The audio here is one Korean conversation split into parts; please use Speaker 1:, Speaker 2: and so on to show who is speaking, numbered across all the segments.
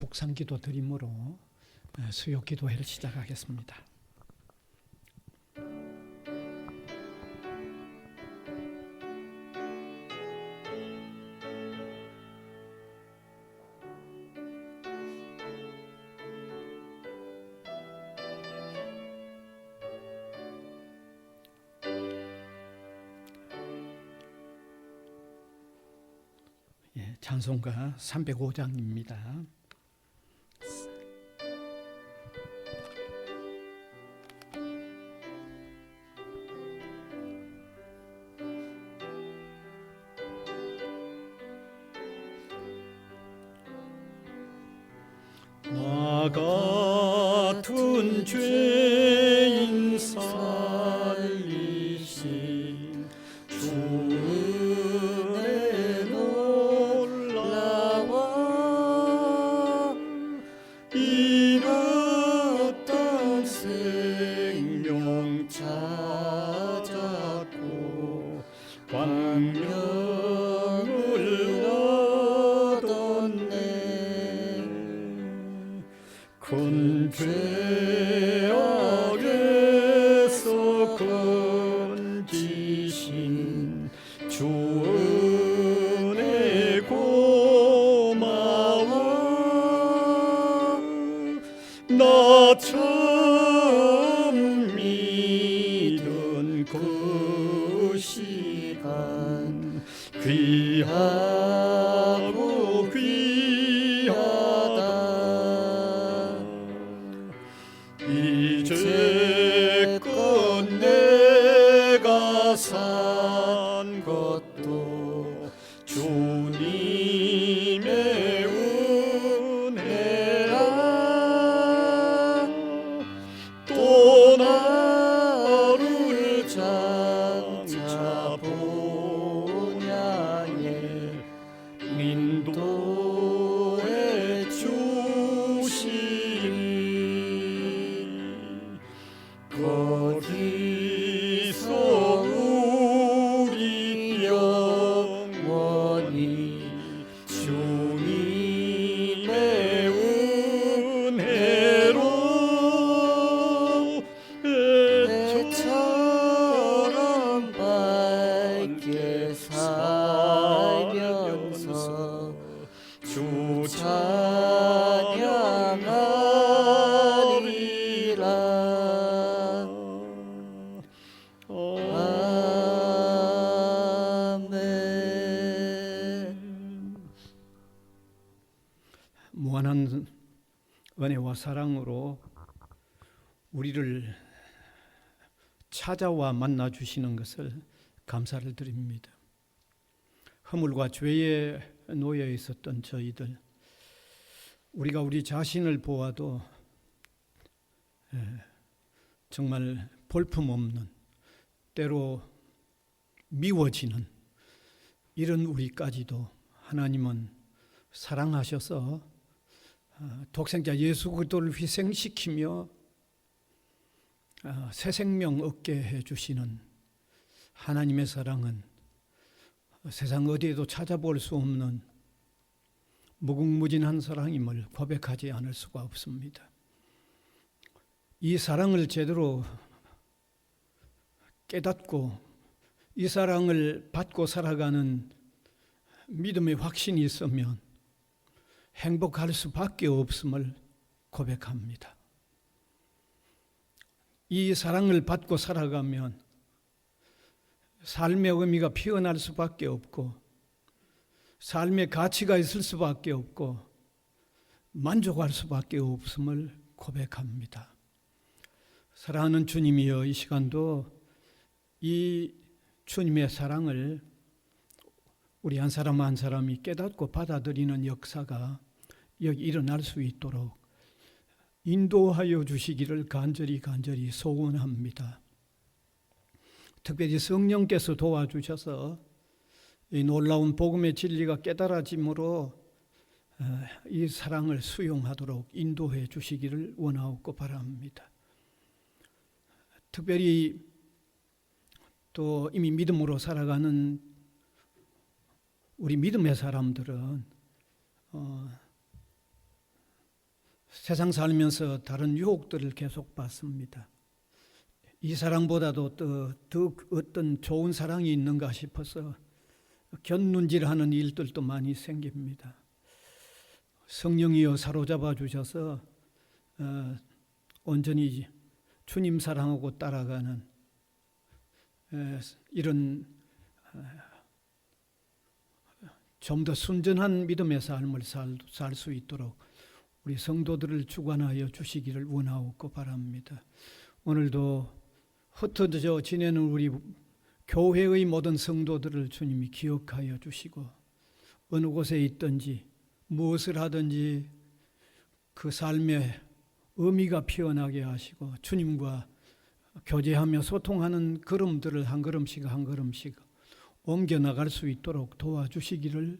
Speaker 1: 묵상기도 드림으로 수요기도회를 시작하겠습니다. 찬송가 305장입니다. 나 같은 죄인 살리신 주 은혜 놀라워 잃었던 생명 찾았고 광명을 얻었네. 큰 죄악에서 건지신 주 은혜 고마워. 나 처음 믿은 그 시간 귀하고 귀하다. 이제껏 내가 산 것도 주님의 은혜라. 또 나를 장차 본향에 인도해 주시리. 거기서 우리 영원히 주님의 은혜로 배처럼 밝게 살면서 주 찬양하리라. 아멘. 무한한 은혜와 사랑으로 우리를 찾아와 만나 주시는 것을 감사를 드립니다. 허물과 죄에 놓여 있었던 저희들, 우리가 우리 자신을 보아도 정말 볼품없는, 때로 미워지는 이런 우리까지도 하나님은 사랑하셔서 독생자 예수 그리스도를 희생시키며 새 생명 얻게 해주시는 하나님의 사랑은 세상 어디에도 찾아볼 수 없는 무궁무진한 사랑임을 고백하지 않을 수가 없습니다. 이 사랑을 제대로 깨닫고 이 사랑을 받고 살아가는 믿음의 확신이 있으면 행복할 수밖에 없음을 고백합니다. 이 사랑을 받고 살아가면 삶의 의미가 피어날 수밖에 없고 삶의 가치가 있을 수밖에 없고 만족할 수밖에 없음을 고백합니다. 사랑하는 주님이여, 이 시간도 이 주님의 사랑을 우리 한 사람 한 사람이 깨닫고 받아들이는 역사가 여기 일어날 수 있도록 인도하여 주시기를 간절히 소원합니다. 특별히 성령께서 도와주셔서 이 놀라운 복음의 진리가 깨달아짐으로 이 사랑을 수용하도록 인도해 주시기를 원하옵고 바랍니다. 특별히 또 이미 믿음으로 살아가는 우리 믿음의 사람들은 세상 살면서 다른 유혹들을 계속 받습니다. 이 사랑보다도 더 어떤 좋은 사랑이 있는가 싶어서 견눈질하는 일들도 많이 생깁니다. 성령이여 사로잡아 주셔서 온전히 주님 사랑하고 따라가는 이런 좀 더 순전한 믿음의 삶을 살 수 있도록 우리 성도들을 주관하여 주시기를 원하옵고 바랍니다. 오늘도 흩어져 지내는 우리 교회의 모든 성도들을 주님이 기억하여 주시고 어느 곳에 있든지 무엇을 하든지 그 삶의 의미가 피어나게 하시고 주님과 교제하며 소통하는 걸음들을 한 걸음씩 한 걸음씩 옮겨나갈 수 있도록 도와주시기를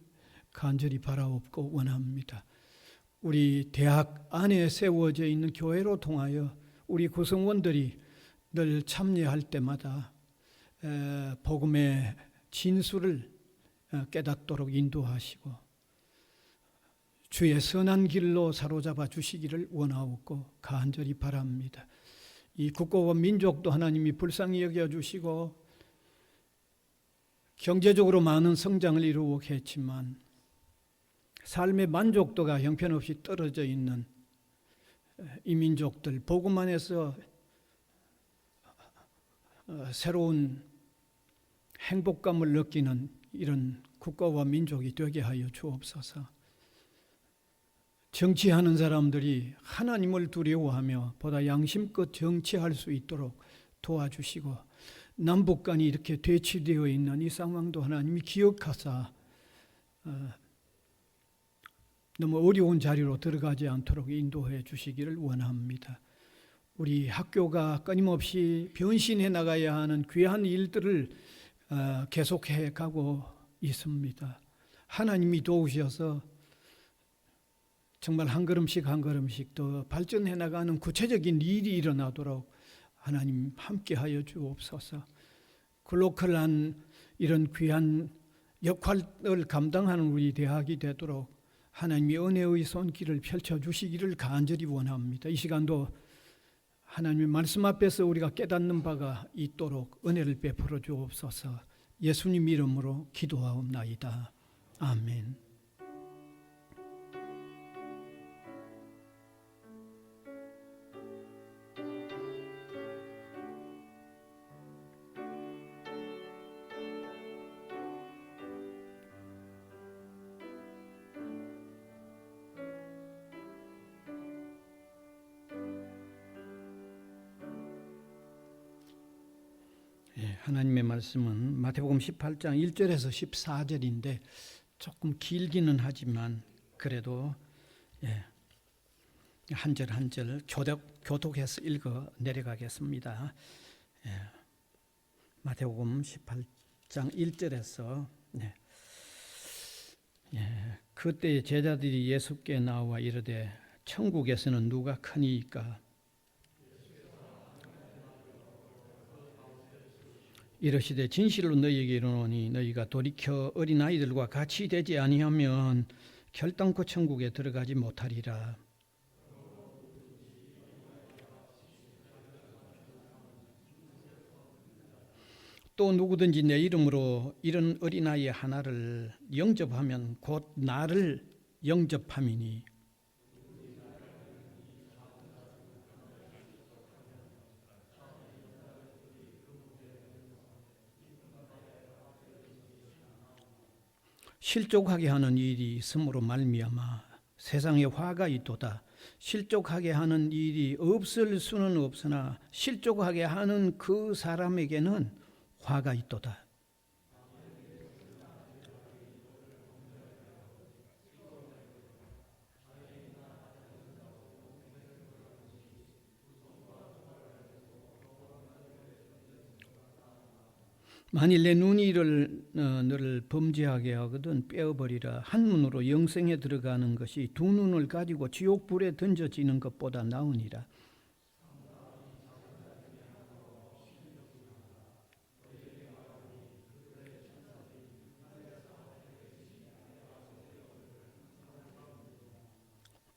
Speaker 1: 간절히 바라옵고 원합니다. 우리 대학 안에 세워져 있는 교회로 통하여 우리 구성원들이 늘 참여할 때마다 복음의 진수를 깨닫도록 인도하시고 주의 선한 길로 사로잡아 주시기를 원하옵고 간절히 바랍니다. 이 국가와 민족도 하나님이 불쌍히 여겨주시고 경제적으로 많은 성장을 이루고 했지만 삶의 만족도가 형편없이 떨어져 있는 이 민족들, 복음 안에서 새로운 행복감을 느끼는 이런 국가와 민족이 되게 하여 주옵소서. 정치하는 사람들이 하나님을 두려워하며 보다 양심껏 정치할 수 있도록 도와주시고 남북 간이 이렇게 대치되어 있는 이 상황도 하나님이 기억하사 너무 어려운 자리로 들어가지 않도록 인도해 주시기를 원합니다. 우리 학교가 끊임없이 변신해 나가야 하는 귀한 일들을 계속해 가고 있습니다. 하나님이 도우셔서 정말 한 걸음씩 한 걸음씩 더 발전해 나가는 구체적인 일이 일어나도록 하나님 함께하여 주옵소서. 글로컬한 이런 귀한 역할을 감당하는 우리 대학이 되도록 하나님이 은혜의 손길을 펼쳐주시기를 간절히 원합니다. 이 시간도 하나님의 말씀 앞에서 우리가 깨닫는 바가 있도록 은혜를 베풀어 주옵소서. 예수님 이름으로 기도하옵나이다. 아멘. 하나님의 말씀은 마태복음 18장 1절에서 14절인데 조금 길기는 하지만 그래도 한 절 한 절 교독해서 읽어 내려가겠습니다. 마태복음 18장 1절에서 그때 제자들이 예수께 나와 이르되 천국에서는 누가 크니이까? 이르시되 진실로 너희에게 이르노니 너희가 돌이켜 어린아이들과 같이 되지 아니하면 결단코 천국에 들어가지 못하리라. 또 누구든지 내 이름으로 이런 어린아이 하나를 영접하면 곧 나를 영접함이니 실족하게 하는 일이 있음으로 말미암아 세상에 화가 있도다. 실족하게 하는 일이 없을 수는 없으나 실족하게 하는 그 사람에게는 화가 있도다. 만일 내 눈이 너를 범죄하게 하거든 빼어버리라. 한 눈으로 영생에 들어가는 것이 두 눈을 가지고 지옥불에 던져지는 것보다 나으니라.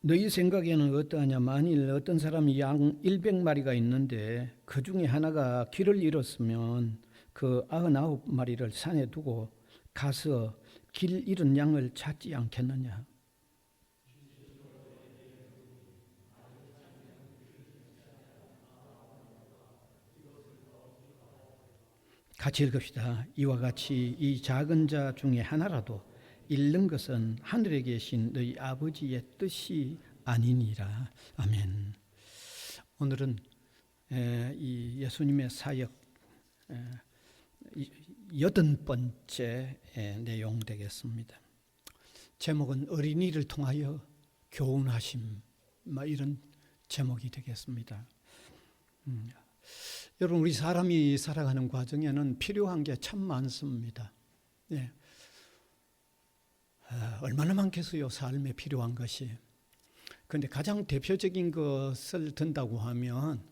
Speaker 1: 너희 생각에는 어떠하냐? 만일 어떤 사람이 양 100마리가 있는데 그 중에 하나가 길을 잃었으면 그 99마리를 산에 두고 가서 길 잃은 양을 찾지 않겠느냐? 같이 읽읍시다. 이와 같이 이 작은 자 중에 하나라도 잃는 것은 하늘에 계신 너희 아버지의 뜻이 아니니라. 아멘. 오늘은 이 예수님의 사역 80번째 내용 되겠습니다. 제목은 어린이를 통하여 교훈하심, 이런 제목이 되겠습니다. 여러분, 우리 사람이 살아가는 과정에는 필요한 게 참 많습니다. 네. 얼마나 많겠어요, 삶에 필요한 것이. 그런데 가장 대표적인 것을 든다고 하면,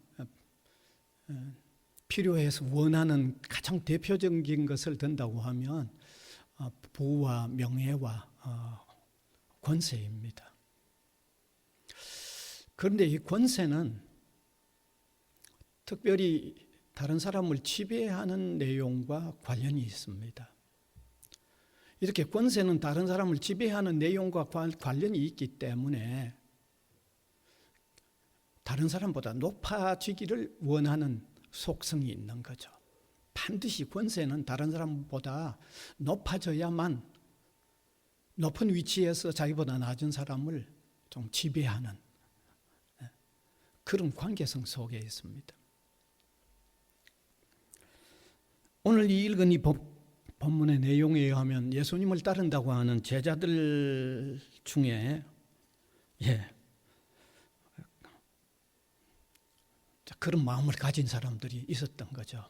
Speaker 1: 필요해서 원하는 가장 대표적인 것을 든다고 하면 부와 명예와 권세입니다. 그런데 이 권세는 특별히 다른 사람을 지배하는 내용과 관련이 있습니다. 이렇게 권세는 다른 사람을 지배하는 내용과 관련이 있기 때문에 다른 사람보다 높아지기를 원하는 속성이 있는 거죠. 반드시 권세는 다른 사람보다 높아져야만 높은 위치에서 자기보다 낮은 사람을 좀 지배하는 그런 관계성 속에 있습니다. 오늘 이 읽은 이 본문의 내용에 의하면 예수님을 따른다고 하는 제자들 중에 그런 마음을 가진 사람들이 있었던 거죠.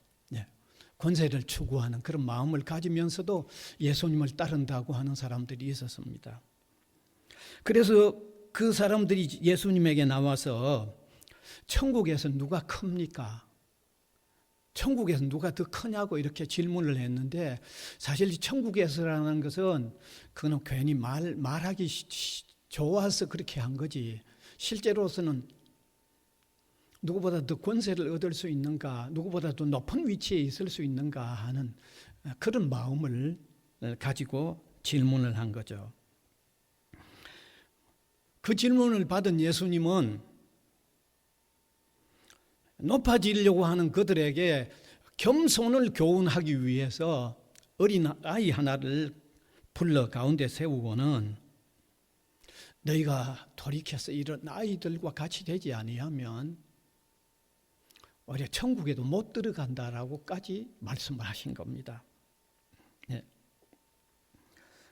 Speaker 1: 권세를 추구하는 그런 마음을 가지면서도 예수님을 따른다고 하는 사람들이 있었습니다. 그래서 그 사람들이 예수님에게 나와서 천국에서 누가 큽니까? 천국에서 누가 더 크냐고 이렇게 질문을 했는데, 사실 천국에서라는 것은 그건 괜히 말하기 좋아서 그렇게 한 거지, 실제로서는 누구보다 더 권세를 얻을 수 있는가, 누구보다 더 높은 위치에 있을 수 있는가 하는 그런 마음을 가지고 질문을 한 거죠. 그 질문을 받은 예수님은 높아지려고 하는 그들에게 겸손을 교훈하기 위해서 어린 아이 하나를 불러 가운데 세우고는 너희가 돌이켜서 이런 아이들과 같이 되지 아니하면 오히려 천국에도 못 들어간다라고까지 말씀을 하신 겁니다.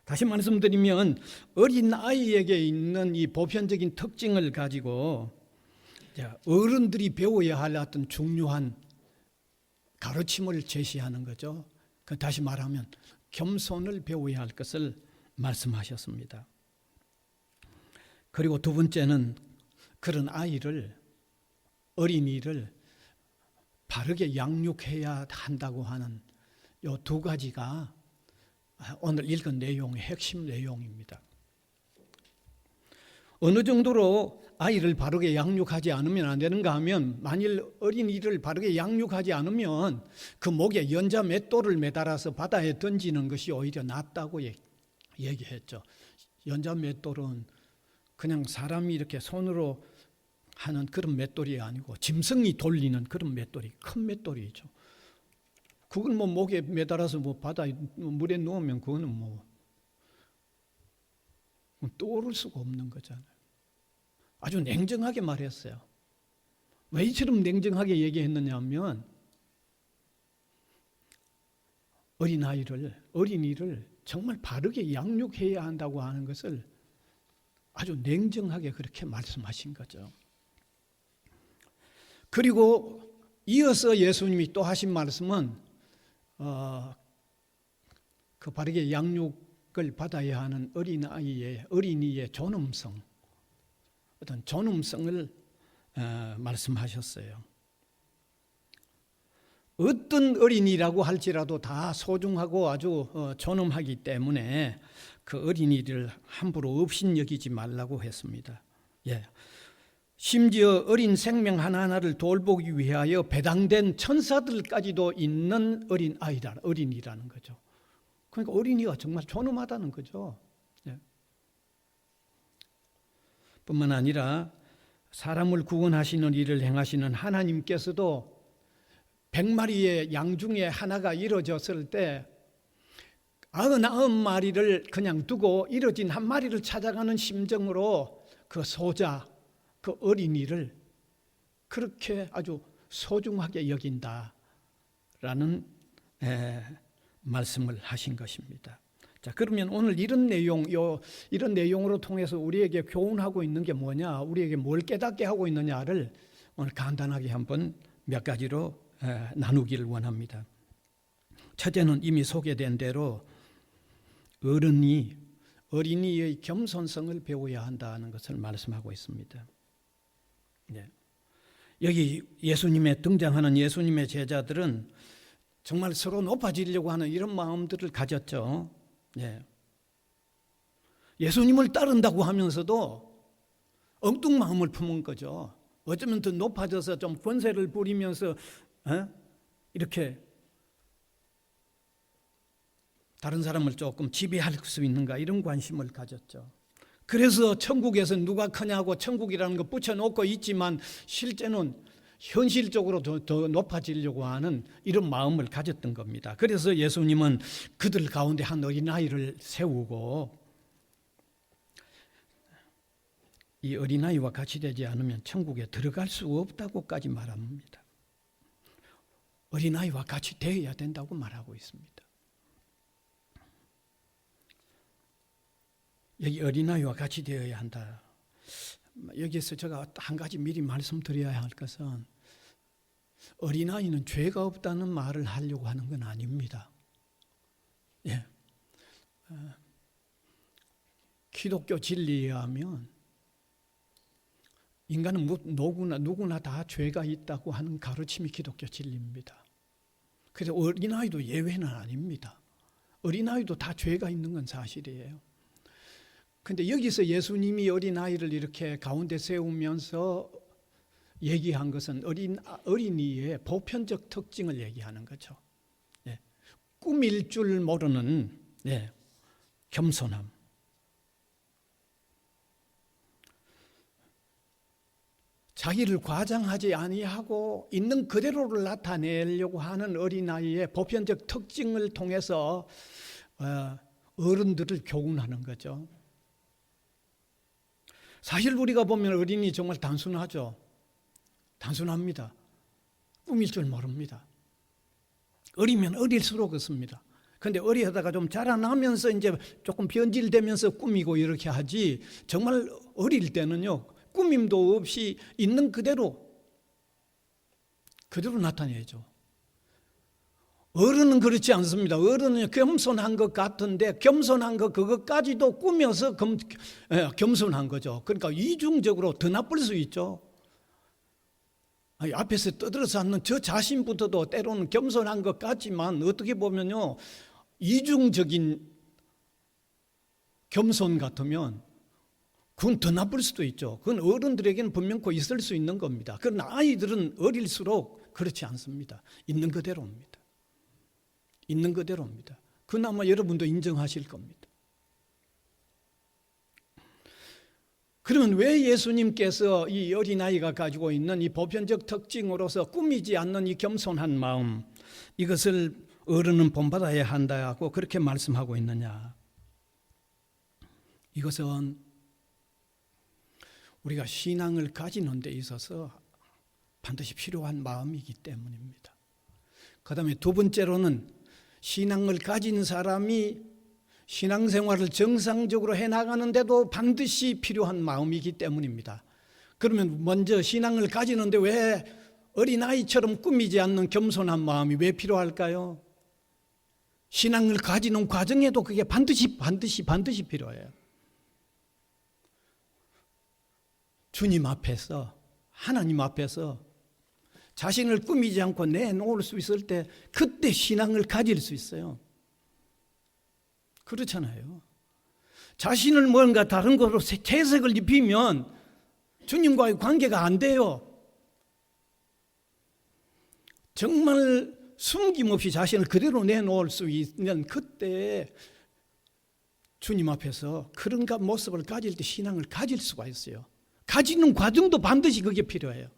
Speaker 1: 다시 말씀드리면 어린 아이에게 있는 이 보편적인 특징을 가지고 어른들이 배워야 할 어떤 중요한 가르침을 제시하는 거죠. 다시 말하면 겸손을 배워야 할 것을 말씀하셨습니다. 그리고 두 번째는 그런 어린이를 바르게 양육해야 한다고 하는 이 두 가지가 오늘 읽은 내용의 핵심 내용입니다. 어느 정도로 아이를 바르게 양육하지 않으면 안 되는가 하면, 만일 어린이를 바르게 양육하지 않으면 그 목에 연자 맷돌을 매달아서 바다에 던지는 것이 오히려 낫다고 얘기했죠. 연자 맷돌은 그냥 사람이 이렇게 손으로 하는 그런 맷돌이 아니고 짐승이 돌리는 그런 맷돌이, 큰 맷돌이죠. 그걸 목에 매달아서 바다에 물에 놓으면 그거는 떠오를 수가 없는 거잖아요. 아주 냉정하게 말했어요. 왜 이처럼 냉정하게 얘기했느냐 하면, 어린이를 정말 바르게 양육해야 한다고 하는 것을 아주 냉정하게 그렇게 말씀하신 거죠. 그리고 이어서 예수님이 또 하신 말씀은 그 바르게 양육을 받아야 하는 어린이의 존엄성, 어떤 존엄성을 말씀하셨어요. 어떤 어린이라고 할지라도 다 소중하고 아주 존엄하기 때문에 그 어린이를 함부로 업신여기지 말라고 했습니다. 예. 심지어 어린 생명 하나하나를 돌보기 위하여 배당된 천사들까지도 있는 어린이라는 거죠. 그러니까 어린이가 정말 존엄하다는 거죠. 예. 뿐만 아니라 사람을 구원하시는 일을 행하시는 하나님께서도 100마리의 양 중에 하나가 이루어졌을 때 99마리를 그냥 두고 이루어진 한 마리를 찾아가는 심정으로 그 소자, 그 어린이를 그렇게 아주 소중하게 여긴다라는 말씀을 하신 것입니다. 자, 그러면 오늘 이런 내용으로 통해서 우리에게 교훈하고 있는 게 뭐냐, 우리에게 뭘 깨닫게 하고 있느냐를 오늘 간단하게 한번 몇 가지로 나누기를 원합니다. 첫째는 이미 소개된 대로 어린이의 겸손성을 배워야 한다는 것을 말씀하고 있습니다. 네. 여기 등장하는 예수님의 제자들은 정말 서로 높아지려고 하는 이런 마음들을 가졌죠. 네. 예수님을 따른다고 하면서도 엉뚱 마음을 품은 거죠. 어쩌면 더 높아져서 좀 권세를 부리면서 이렇게 다른 사람을 조금 지배할 수 있는가 이런 관심을 가졌죠. 그래서 천국에서 누가 크냐고 천국이라는 거 붙여놓고 있지만 실제는 현실적으로 더 높아지려고 하는 이런 마음을 가졌던 겁니다. 그래서 예수님은 그들 가운데 한 어린아이를 세우고 이 어린아이와 같이 되지 않으면 천국에 들어갈 수 없다고까지 말합니다. 어린아이와 같이 되어야 된다고 말하고 있습니다. 여기 어린아이와 같이 되어야 한다. 여기에서 제가 한 가지 미리 말씀드려야 할 것은 어린아이는 죄가 없다는 말을 하려고 하는 건 아닙니다. 예. 기독교 진리에 의하면 인간은 누구나 다 죄가 있다고 하는 가르침이 기독교 진리입니다. 그래서 어린아이도 예외는 아닙니다. 어린아이도 다 죄가 있는 건 사실이에요. 근데 여기서 예수님이 어린아이를 이렇게 가운데 세우면서 얘기한 것은 어린이의 보편적 특징을 얘기하는 거죠. 예. 꾸밀 줄 모르는 겸손함. 자기를 과장하지 아니하고 있는 그대로를 나타내려고 하는 어린아이의 보편적 특징을 통해서 어른들을 교훈하는 거죠. 사실 우리가 보면 어린이 정말 단순하죠. 단순합니다. 꾸밀 줄 모릅니다. 어리면 어릴수록 그렇습니다. 그런데 어리다가 좀 자라나면서 이제 조금 변질되면서 꾸미고 이렇게 하지, 정말 어릴 때는요 꾸밈도 없이 있는 그대로 나타내죠. 어른은 그렇지 않습니다. 어른은 겸손한 것 같은데 겸손한 것 그것까지도 꾸며서 겸손한 거죠. 그러니까 이중적으로 더 나쁠 수 있죠. 앞에서 떠들어서 하는 저 자신부터도 때로는 겸손한 것 같지만 어떻게 보면요 이중적인 겸손 같으면 그건 더 나쁠 수도 있죠. 그건 어른들에게는 분명코 있을 수 있는 겁니다. 그러나 아이들은 어릴수록 그렇지 않습니다. 있는 그대로입니다. 있는 그대로입니다. 그나마 여러분도 인정하실 겁니다. 그러면 왜 예수님께서 이 어린아이가 가지고 있는 이 보편적 특징으로서 꾸미지 않는 이 겸손한 마음, 이것을 어른은 본받아야 한다고 그렇게 말씀하고 있느냐? 이것은 우리가 신앙을 가지는 데 있어서 반드시 필요한 마음이기 때문입니다. 그 다음에 두 번째로는 신앙을 가진 사람이 신앙생활을 정상적으로 해나가는데도 반드시 필요한 마음이기 때문입니다. 그러면 먼저 신앙을 가지는데 왜 어린아이처럼 꾸미지 않는 겸손한 마음이 왜 필요할까요? 신앙을 가지는 과정에도 그게 반드시 필요해요. 주님 앞에서, 하나님 앞에서 자신을 꾸미지 않고 내놓을 수 있을 때 그때 신앙을 가질 수 있어요. 그렇잖아요. 자신을 뭔가 다른 것으로 채색을 입히면 주님과의 관계가 안 돼요. 정말 숨김없이 자신을 그대로 내놓을 수 있는 그때 주님 앞에서 그런 모습을 가질 때 신앙을 가질 수가 있어요. 가지는 과정도 반드시 그게 필요해요.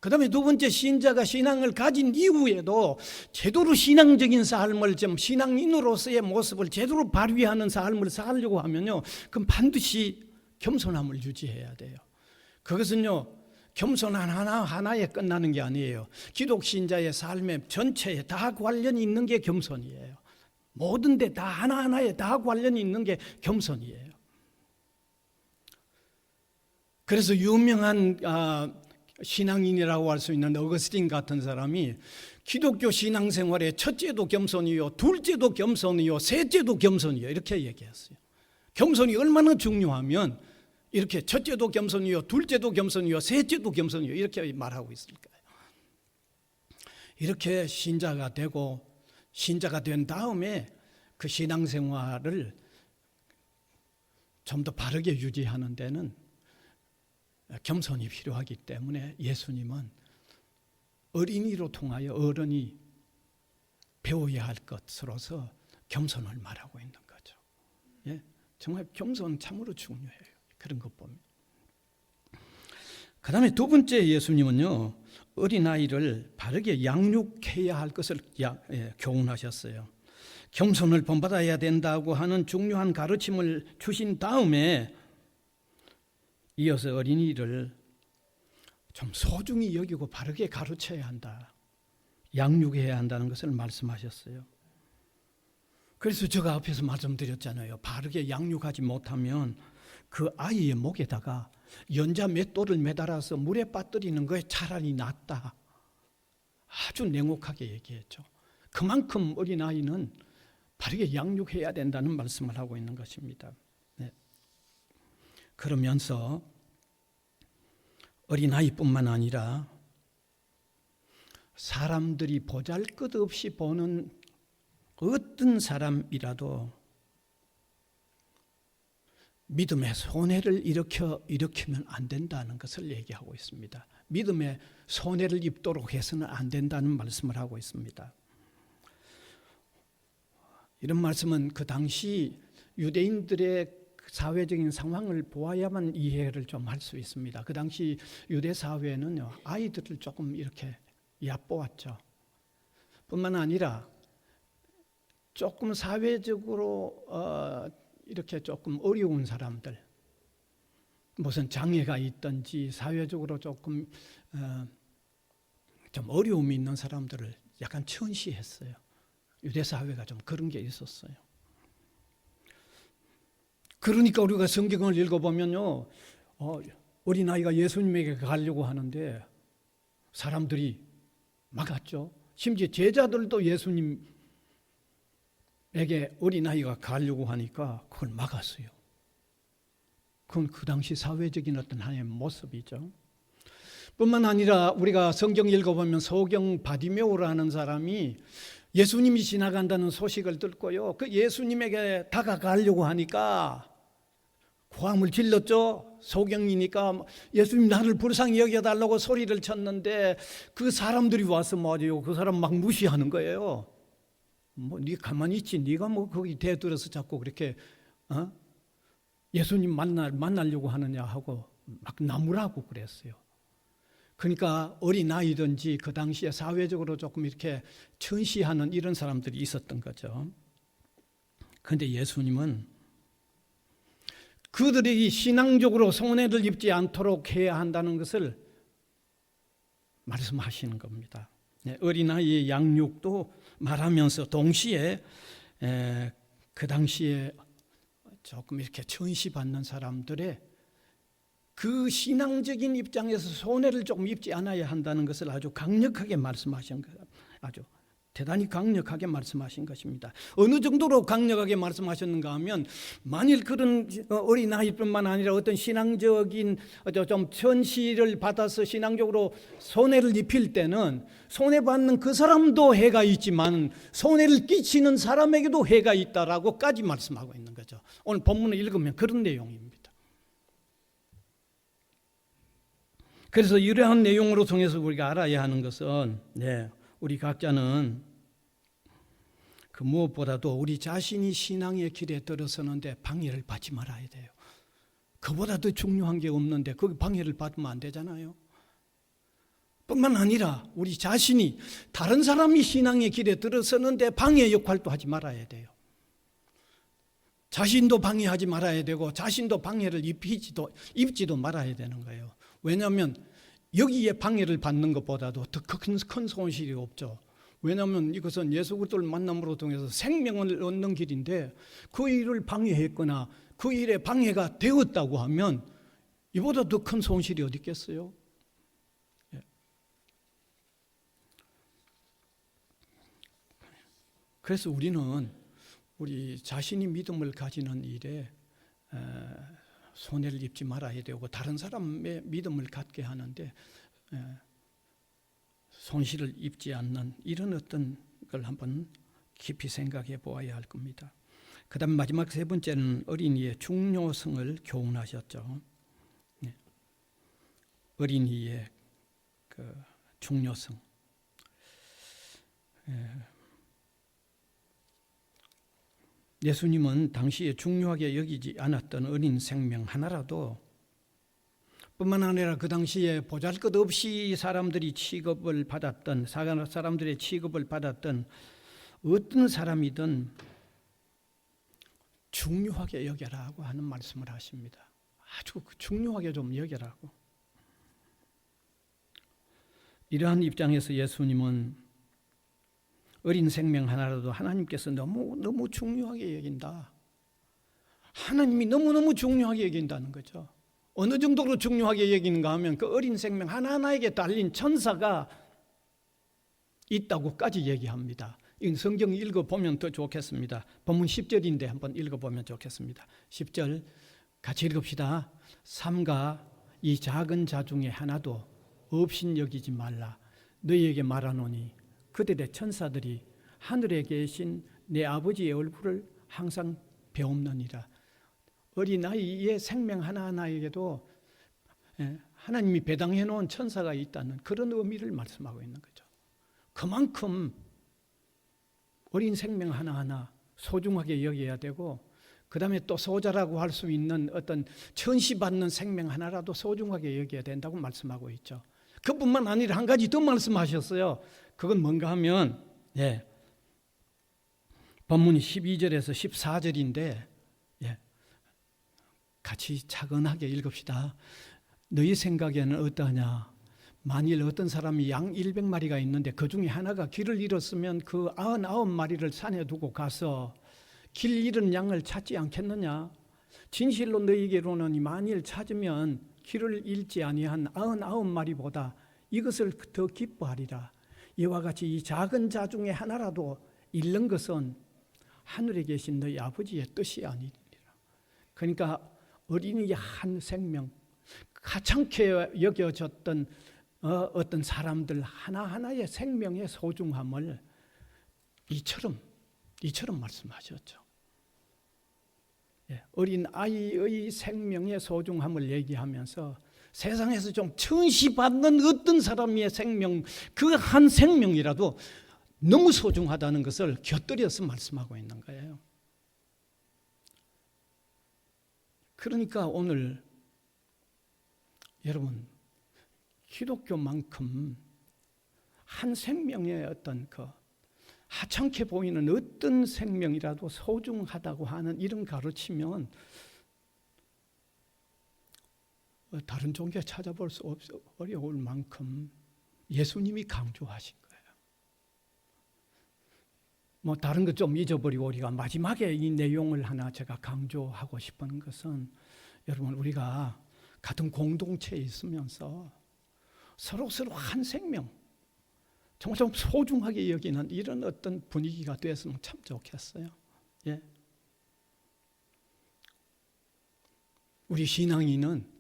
Speaker 1: 그 다음에 두 번째, 신자가 신앙을 가진 이후에도 제대로 신앙적인 삶을 좀 신앙인으로서의 모습을 제대로 발휘하는 삶을 살려고 하면요, 그럼 반드시 겸손함을 유지해야 돼요. 그것은요, 겸손 하나하나에 끝나는 게 아니에요. 기독 신자의 삶의 전체에 다 관련이 있는 게 겸손이에요. 모든 데 다 하나하나에 다 관련이 있는 게 겸손이에요. 그래서 유명한 신앙인이라고 할 수 있는 어거스틴 같은 사람이 기독교 신앙생활의 첫째도 겸손이요, 둘째도 겸손이요, 셋째도 겸손이요, 이렇게 얘기했어요. 겸손이 얼마나 중요하면 이렇게 첫째도 겸손이요, 둘째도 겸손이요, 셋째도 겸손이요, 이렇게 말하고 있을까요? 이렇게 신자가 되고 신자가 된 다음에 그 신앙생활을 좀 더 바르게 유지하는 데는 겸손이 필요하기 때문에 예수님은 어린이로 통하여 어른이 배워야 할 것으로서 겸손을 말하고 있는 거죠. 예? 정말 겸손 참으로 중요해요. 그런 것 보면. 그 다음에 두 번째, 예수님은요, 어린아이를 바르게 양육해야 할 것을 교훈하셨어요. 겸손을 본받아야 된다고 하는 중요한 가르침을 주신 다음에 이어서 어린이를 좀 소중히 여기고 바르게 가르쳐야 한다, 양육해야 한다는 것을 말씀하셨어요. 그래서 제가 앞에서 말씀드렸잖아요. 바르게 양육하지 못하면 그 아이의 목에다가 연자 맷돌을 매달아서 물에 빠뜨리는 거에 차라리 낫다, 아주 냉혹하게 얘기했죠. 그만큼 어린아이는 바르게 양육해야 된다는 말씀을 하고 있는 것입니다. 네. 그러면서 어린아이뿐만 아니라 사람들이 보잘것없이 보는 어떤 사람이라도 믿음의 손해를 일으키면 안 된다는 것을 얘기하고 있습니다. 믿음의 손해를 입도록 해서는 안 된다는 말씀을 하고 있습니다. 이런 말씀은 그 당시 유대인들의 사회적인 상황을 보아야만 이해를 좀 할 수 있습니다. 그 당시 유대 사회는요, 아이들을 조금 이렇게 얕보았죠. 뿐만 아니라 조금 사회적으로 이렇게 조금 어려운 사람들, 무슨 장애가 있든지 사회적으로 조금 좀 어려움이 있는 사람들을 약간 천시했어요. 유대 사회가 좀 그런 게 있었어요. 그러니까 우리가 성경을 읽어보면요, 어린아이가 예수님에게 가려고 하는데 사람들이 막았죠. 심지어 제자들도 예수님에게 어린아이가 가려고 하니까 그걸 막았어요. 그건 그 당시 사회적인 어떤 하나의 모습이죠. 뿐만 아니라 우리가 성경 읽어보면 소경 바디메오라는 사람이 예수님이 지나간다는 소식을 듣고요, 그 예수님에게 다가가려고 하니까 고함을 질렀죠. 소경이니까 예수님 나를 불쌍히 여겨달라고 소리를 쳤는데 그 사람들이 와서 뭐죠? 그 사람 막 무시하는 거예요. 뭐 네 가만히 있지, 네가 뭐 거기 대들어서 자꾸 그렇게 예수님 만나려고 하느냐 하고 막 나무라고 그랬어요. 그러니까 어린아이든지 그 당시에 사회적으로 조금 이렇게 천시하는 이런 사람들이 있었던 거죠. 그런데 예수님은 그들이 신앙적으로 손해를 입지 않도록 해야 한다는 것을 말씀하시는 겁니다. 어린아이의 양육도 말하면서 동시에 그 당시에 조금 이렇게 천시받는 사람들의 그 신앙적인 입장에서 손해를 조금 입지 않아야 한다는 것을 아주 강력하게 말씀하신 거예요. 아주 대단히 강력하게 말씀하신 것입니다. 어느 정도로 강력하게 말씀하셨는가 하면, 만일 그런 어린아이뿐만 아니라 어떤 신앙적인 좀 천시를 받아서 신앙적으로 손해를 입힐 때는 손해받는 그 사람도 해가 있지만 손해를 끼치는 사람에게도 해가 있다라고까지 말씀하고 있는 거죠. 오늘 본문을 읽으면 그런 내용입니다. 그래서 이러한 내용으로 통해서 우리가 알아야 하는 것은 우리 각자는 그 무엇보다도 우리 자신이 신앙의 길에 들어서는데 방해를 받지 말아야 돼요. 그보다 더 중요한 게 없는데 그 방해를 받으면 안 되잖아요. 뿐만 아니라 우리 자신이 다른 사람이 신앙의 길에 들어서는데 방해 역할도 하지 말아야 돼요. 자신도 방해하지 말아야 되고 자신도 방해를 입지도 말아야 되는 거예요. 왜냐하면 여기에 방해를 받는 것보다도 더 큰 손실이 없죠. 왜냐하면 이것은 예수 그리스도를 만남으로 통해서 생명을 얻는 길인데 그 일을 방해했거나 그 일에 방해가 되었다고 하면 이보다 더 큰 손실이 어디 있겠어요? 그래서 우리는 우리 자신이 믿음을 가지는 일에 손해를 입지 말아야 되고 다른 사람의 믿음을 갖게 하는데 손실을 입지 않는 이런 어떤 걸 한번 깊이 생각해 보아야 할 겁니다. 그 다음 마지막 세 번째는 어린이의 중요성을 교훈하셨죠. 어린이의 그 중요성. 예수님은 당시에 중요하게 여기지 않았던 어린 생명 하나라도 뿐만 아니라 그 당시에 보잘것없이 사람들이 취급을 받았던 사람들의 취급을 받았던 어떤 사람이든 중요하게 여겨라고 하는 말씀을 하십니다. 아주 중요하게 좀 여겨라고. 이러한 입장에서 예수님은 어린 생명 하나라도 하나님께서 너무 중요하게 여긴다. 하나님이 너무너무 중요하게 여긴다는 거죠. 어느 정도로 중요하게 여기는가 하면 그 어린 생명 하나하나에게 달린 천사가 있다고까지 얘기합니다. 이 성경 읽어보면 더 좋겠습니다. 본문 10절인데 한번 읽어보면 좋겠습니다. 10절 같이 읽읍시다. 삼가 이 작은 자 중에 하나도 없인 여기지 말라. 너희에게 말하노니 그들의 천사들이 하늘에 계신 내 아버지의 얼굴을 항상 배움느니라. 어린아이의 생명 하나하나에게도 하나님이 배당해 놓은 천사가 있다는 그런 의미를 말씀하고 있는 거죠. 그만큼 어린 생명 하나하나 소중하게 여겨야 되고 그 다음에 또 소자라고 할 수 있는 어떤 천시받는 생명 하나라도 소중하게 여겨야 된다고 말씀하고 있죠. 그뿐만 아니라 한 가지 더 말씀하셨어요. 그건 뭔가 하면 본문이 12절에서 14절인데 같이 차근하게 읽읍시다. 너희 생각에는 어떠하냐? 만일 어떤 사람이 양 100마리가 있는데 그 중에 하나가 길을 잃었으면 그 99마리를 산에 두고 가서 길 잃은 양을 찾지 않겠느냐? 진실로 너희에게로는 만일 찾으면 길을 잃지 아니한 99마리보다 이것을 더 기뻐하리라. 이와 같이 이 작은 자 중에 하나라도 잃는 것은 하늘에 계신 너희 아버지의 뜻이 아니니라. 그러니까 어린이의 한 생명, 가찮게 여겨졌던 어떤 사람들 하나하나의 생명의 소중함을 이처럼 말씀하셨죠. 어린 아이의 생명의 소중함을 얘기하면서 세상에서 좀 천시받는 어떤 사람의 생명, 그 한 생명이라도 너무 소중하다는 것을 곁들여서 말씀하고 있는 거예요. 그러니까 오늘 여러분 기독교만큼 한 생명의 어떤 그 하찮게 보이는 어떤 생명이라도 소중하다고 하는 이런 가르치면 다른 종교에 찾아볼 수 어려울 만큼 예수님이 강조하신 거예요. 뭐 다른 것 좀 잊어버리고 우리가 마지막에 이 내용을 하나 제가 강조하고 싶은 것은 여러분 우리가 같은 공동체에 있으면서 서로 한 생명 정말 좀 소중하게 여기는 이런 어떤 분위기가 됐으면 참 좋겠어요. 우리 신앙인은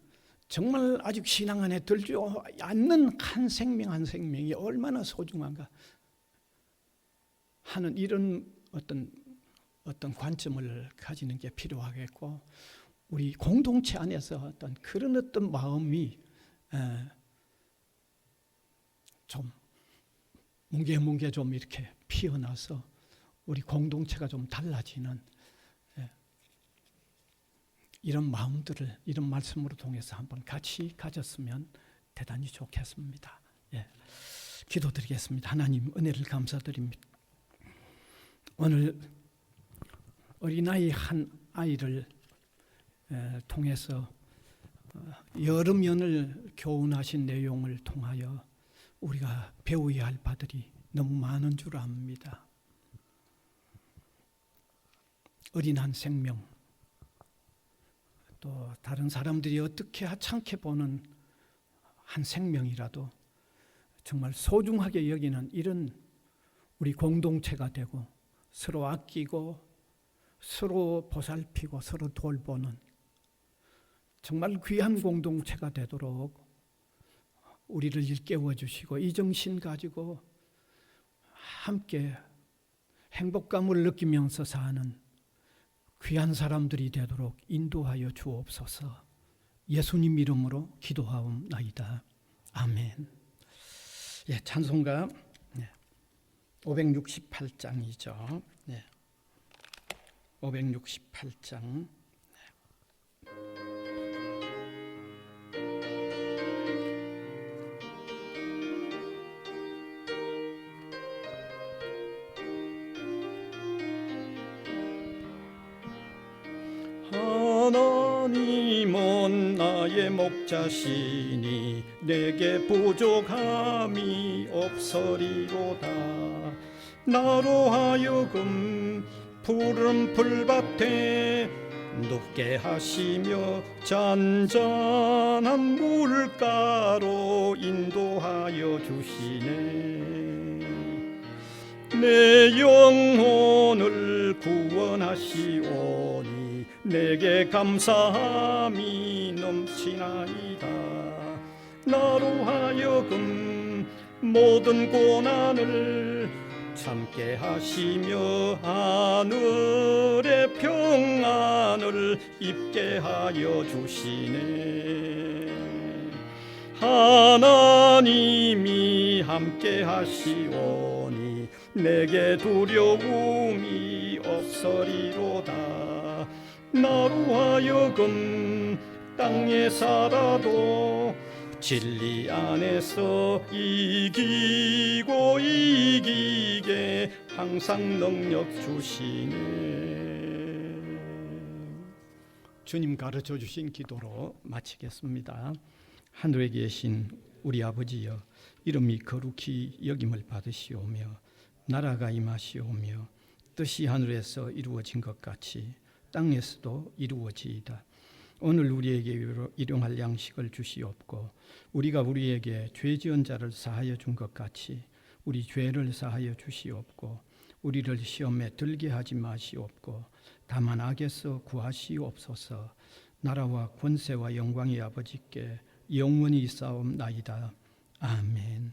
Speaker 1: 정말 아직 신앙 안에 들지 않는 한 생명 한 생명이 얼마나 소중한가 하는 이런 어떤 관점을 가지는 게 필요하겠고 우리 공동체 안에서 어떤 그런 어떤 마음이 좀 뭉게뭉게 좀 이렇게 피어나서 우리 공동체가 좀 달라지는 이런 마음들을 이런 말씀으로 통해서 한번 같이 가졌으면 대단히 좋겠습니다. 기도드리겠습니다. 하나님 은혜를 감사드립니다. 오늘 어린아이 한 아이를 통해서 여러 면을 교훈하신 내용을 통하여 우리가 배워야 할 바들이 너무 많은 줄 압니다. 어린 한 생명, 또 다른 사람들이 어떻게 하찮게 보는 한 생명이라도 정말 소중하게 여기는 이런 우리 공동체가 되고 서로 아끼고 서로 보살피고 서로 돌보는 정말 귀한 공동체가 되도록 우리를 일깨워 주시고 이 정신 가지고 함께 행복감을 느끼면서 사는 귀한 사람들이 되도록 인도하여 주옵소서. 예수님 이름으로 기도하옵나이다. 아멘. 찬송가 568장이죠. 568장. 하나님은 나의 목자시니 내게 부족함이 없으리로다. 나로 하여금 푸른 풀밭에 눕게 하시며 잔잔한 물가로 인도하여 주시네. 내 영혼을 구원하시오니 내게 감사함이 넘치나이다. 나로 하여금 모든 고난을 참게 하시며 하늘의 평안을 입게 하여 주시네. 하나님이 함께 하시오니 내게 두려움이 없으리로다. 나로 하여금 땅에 살아도 진리 안에서 이기고 이기게 항상 능력 주시네. 주님 가르쳐 주신 기도로 마치겠습니다. 하늘에 계신 우리 아버지여, 이름이 거룩히 여김을 받으시오며 나라가 임하시오며 뜻이 하늘에서 이루어진 것 같이 땅에서도 이루어지이다. 오늘 우리에게 일용할 양식을 주시옵고 우리가 우리에게 죄 지은 자를 사하여 준 것 같이 우리 죄를 사하여 주시옵고 우리를 시험에 들게 하지 마시옵고 다만 악에서 구하시옵소서. 나라와 권세와 영광이 아버지께 영원히 있사옵나이다. 아멘.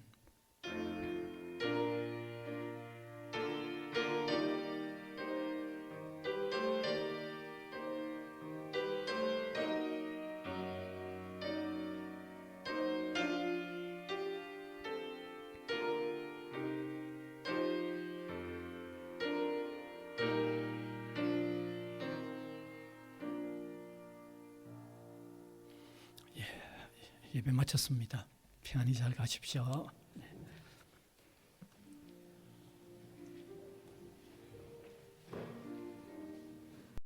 Speaker 1: 예배 마쳤습니다. 평안히 잘 가십시오.